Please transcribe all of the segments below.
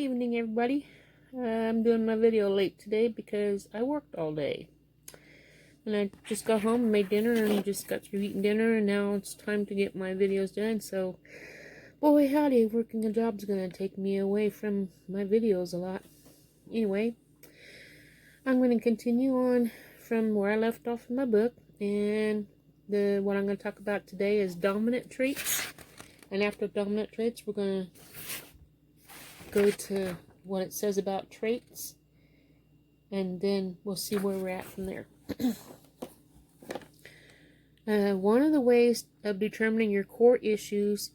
evening, everybody. I'm doing my video late today because I worked all day. And I just got home and made dinner and just got through eating dinner, and now it's time to get my videos done. So, boy howdy, working a job's gonna take me away from my videos a lot. Anyway, I'm going to continue on from where I left off in my book, and what I'm going to talk about today is dominant traits. And after dominant traits, we're going to go to what it says about traits, and then we'll see where we're at from there. One of the ways of determining your core issues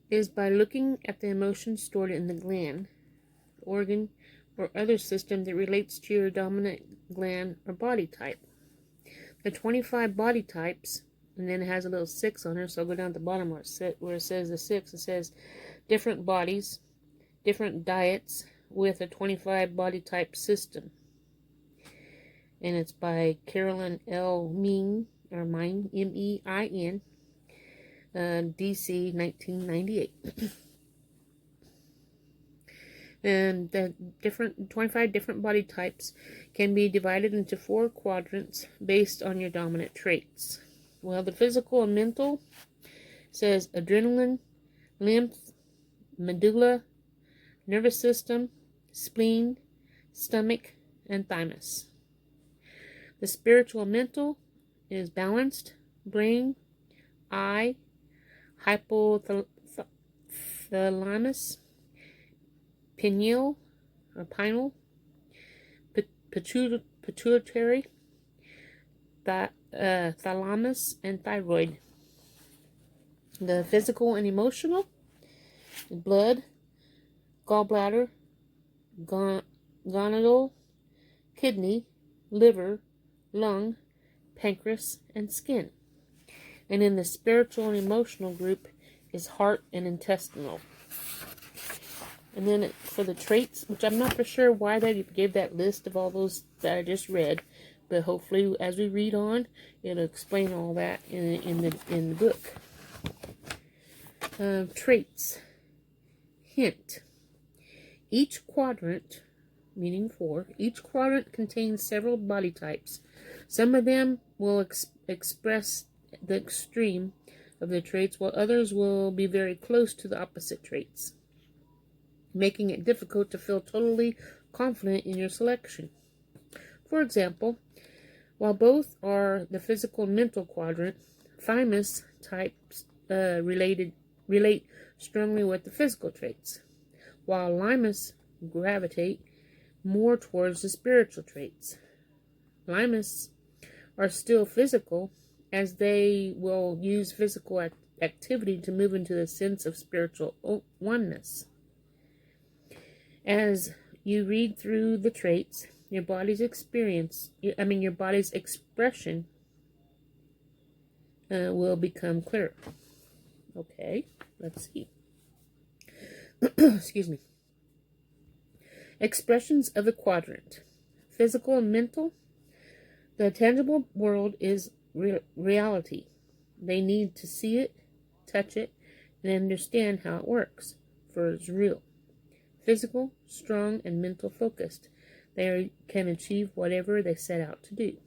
is by looking at the emotions stored in the gland, organ, or other system that relates to your dominant gland or body type. The 25 body types, and then it has a little 6 on there, so I'll go down to the bottom where it says the 6. It says different bodies, different diets with a 25 body type system. And it's by Carolyn L. Mein, or Mein, M-E-I-N, DC 1998. And the 25 different body types can be divided into 4 quadrants based on your dominant traits. Well, the physical and mental says adrenaline, lymph, medulla, nervous system, spleen, stomach, and thymus. The spiritual and mental is balanced, brain, eye, hypothalamus, pineal or pineal, pituitary, thalamus, and thyroid. The physical and emotional, blood, gallbladder, gonadal, kidney, liver, lung, pancreas, and skin. And in the spiritual and emotional group is heart and intestinal. And then for the traits, which I'm not for sure why they gave that list of all those that I just read, but hopefully as we read on, it'll explain all that in the book. Traits. Hint. Each quadrant, meaning 4, each quadrant contains several body types. Some of them will express the extreme of the traits, while others will be very close to the opposite traits, making it difficult to feel totally confident in your selection. For example, while both are the physical and mental quadrant, thymus types relate strongly with the physical traits, while limus gravitate more towards the spiritual traits. Limus are still physical, as they will use physical activity to move into the sense of spiritual oneness. As you read through the traits, your body's expression will become clearer. Okay, let's see. Excuse me. Expressions of the quadrant. Physical and mental. The tangible world is reality. They need to see it, touch it, and understand how it works, for it's real. Physical, strong, and mental focused. They can achieve whatever they set out to do.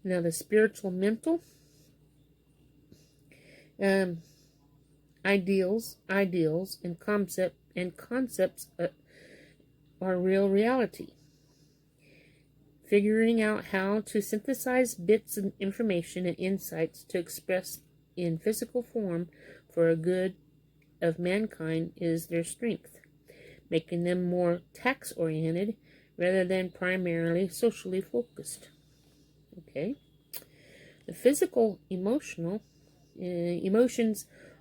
Now the spiritual mental, ideals, and concepts are real reality. Figuring out how to synthesize bits of information and insights to express in physical form for a good of mankind is their strength, making them more task-oriented rather than primarily socially focused. Okay. The physical emotions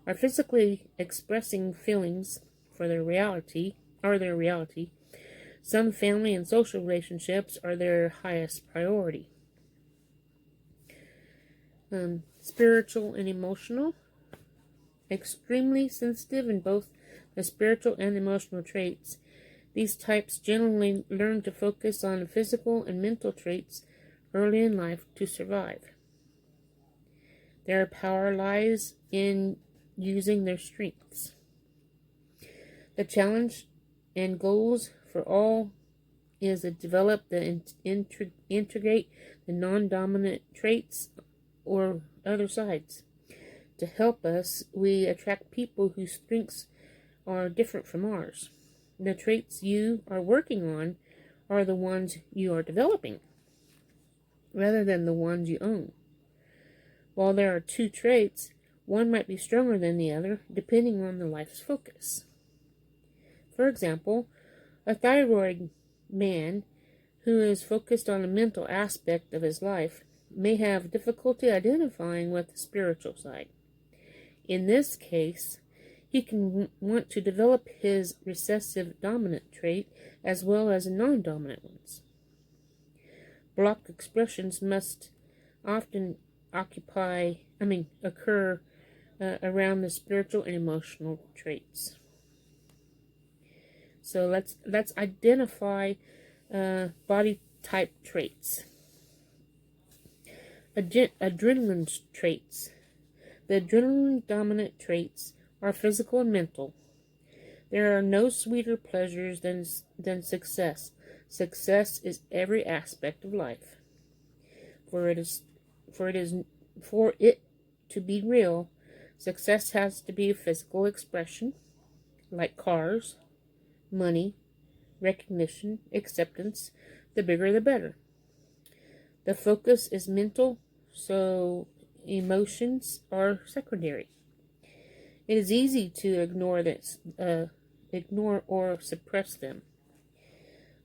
are physically expressing feelings for their reality. Some family and social relationships are their highest priority. Spiritual and emotional, extremely sensitive in both the spiritual and emotional traits. These types generally learn to focus on physical and mental traits early in life to survive. Their power lies in using their strengths. The challenge and goals for all is to develop the integrate the non-dominant traits or other sides. To help us, we attract people whose strengths are different from ours. The traits you are working on are the ones you are developing, rather than the ones you own. While there are two traits, one might be stronger than the other, depending on the life's focus. For example, a thyroid man who is focused on the mental aspect of his life may have difficulty identifying with the spiritual side. In this case, he can want to develop his recessive dominant trait as well as non-dominant ones. Block expressions must often occur around the spiritual and emotional traits. So let's identify body type traits. Adrenaline traits. The adrenaline dominant traits are physical and mental. There are no sweeter pleasures than success. Success is every aspect of life. For it to be real, success has to be a physical expression, like cars, money, recognition, acceptance. The bigger the better. The focus is mental, so emotions are secondary. It is easy to ignore or suppress them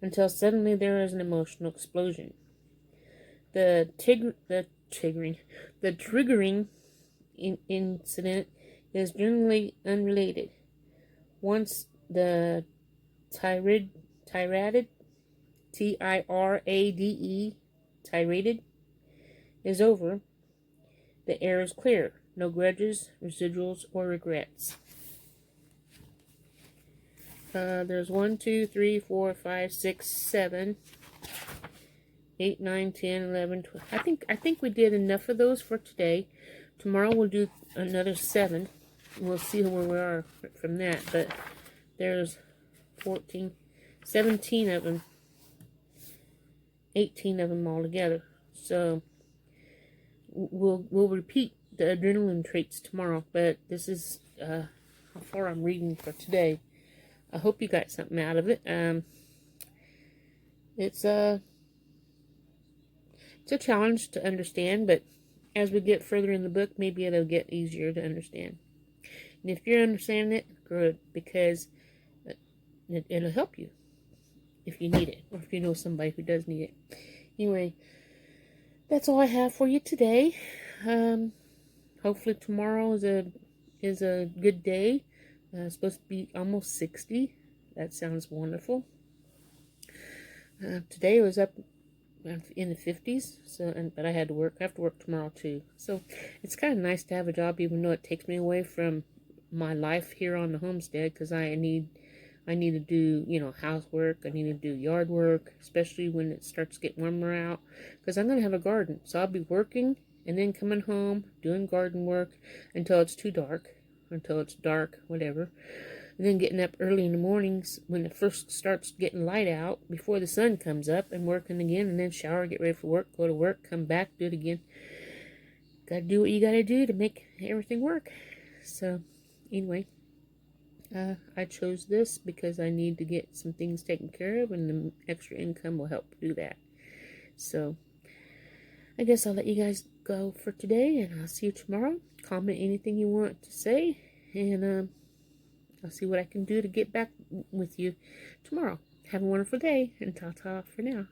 until suddenly there is an emotional explosion. The triggering incident is generally unrelated. Once the tirade, tirade is over, the air is clear. No grudges, residuals, or regrets. There's 1, 2, 3, 4, 5, 6, 7, 8, 9, 10, 11, 12. I think we did enough of those for today. Tomorrow we'll do another 7. We'll see where we are from that. But there's 14, 17 of them, 18 of them all together. So we'll repeat the adrenaline traits tomorrow. But this is how far I'm reading for today. I hope you got something out of it. It's a challenge to understand, but as we get further in the book, maybe it'll get easier to understand. And if you're understanding it, good, because it'll help you if you need it, or if you know somebody who does need it. Anyway, that's all I have for you today. Hopefully tomorrow is a good day. It's supposed to be almost 60. That sounds wonderful. Today it was up in the 50s, but I had to work. I have to work tomorrow too. So it's kind of nice to have a job, even though it takes me away from my life here on the homestead, because I need to do, housework. I need to do yard work, especially when it starts getting warmer out, because I'm going to have a garden. So I'll be working and then coming home, doing garden work until it's dark, whatever. And then getting up early in the mornings when it first starts getting light out, before the sun comes up, and working again, and then shower, get ready for work, go to work, come back, do it again. Gotta do what you gotta do to make everything work. So, anyway, I chose this because I need to get some things taken care of, and the extra income will help do that. So, I guess I'll let you guys go for today, and I'll see you tomorrow. Comment anything you want to say, and I'll see what I can do to get back with you tomorrow. Have a wonderful day, and ta-ta for now.